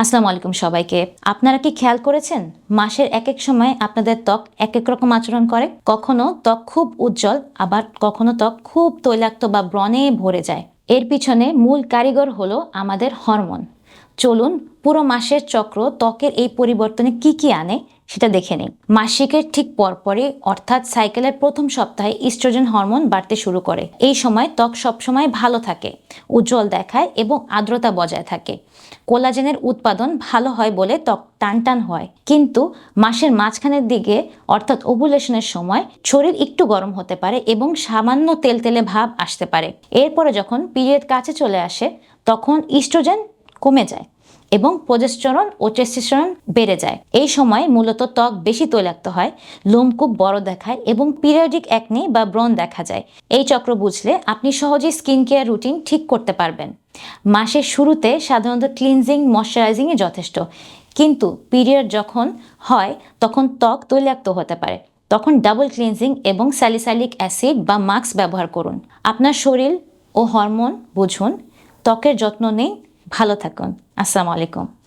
আসসালামু আলাইকুম সবাইকে। আপনারা কি খেয়াল করেছেন মাসের এক এক সময় আপনাদের ত্বক এক এক রকম আচরণ করে? কখনো ত্বক খুব উজ্জ্বল, আবার কখনো ত্বক খুব তৈলাক্ত বা ব্রণে ভরে যায়। এর পিছনে মূল কারিগর হলো আমাদের হরমোন। চলুন পুরো মাসের চক্র ত্বকের এই পরিবর্তনে কি আনে সেটা দেখে নিই। মাসিকের ঠিক পরপরই অর্থাৎ সাইকেলের প্রথম সপ্তাহে ইস্ট্রোজেন হরমোন বাড়তে শুরু করে। এই সময় ত্বক সবসময় ভালো থাকে, উজ্জ্বল দেখায় এবং আর্দ্রতা বজায় থাকে। কোলাজেনের উৎপাদন ভালো হয় বলে ত্বক টানটান হয়। কিন্তু মাসের মাঝখানের দিকে অর্থাৎ ওভুলেশনের সময় শরীর একটু গরম হতে পারে এবং সামান্য তেলতেলে ভাব আসতে পারে। এরপরে যখন পিরিয়ড কাছে চলে আসে তখন ইস্ট্রোজেন কমে যায় এবং প্রজেস্টেরন ও টেস্টোস্টেরন বেড়ে যায়। এই সময় মূলত ত্বক বেশি তৈলাক্ত হয়, লোম খুব বড় দেখায় এবং পিরিয়ডিক অ্যাকনে বা ব্রণ দেখা যায়। এই চক্র বুঝলে আপনি সহজেই স্কিন কেয়ার রুটিন ঠিক করতে পারবেন। মাসের শুরুতে সাধারণত ক্লিনজিং ময়শ্চারাইজিংই যথেষ্ট, কিন্তু পিরিয়ড যখন হয় তখন ত্বক তৈলাক্ত হতে পারে। তখন ডাবল ক্লিনজিং এবং স্যালিসাইলিক অ্যাসিড বা মাস্ক ব্যবহার করুন। আপনার শরীর ও হরমোন বুঝুন, ত্বকের যত্ন নিন, ভালো থাকুন। আসসালামু আলাইকুম।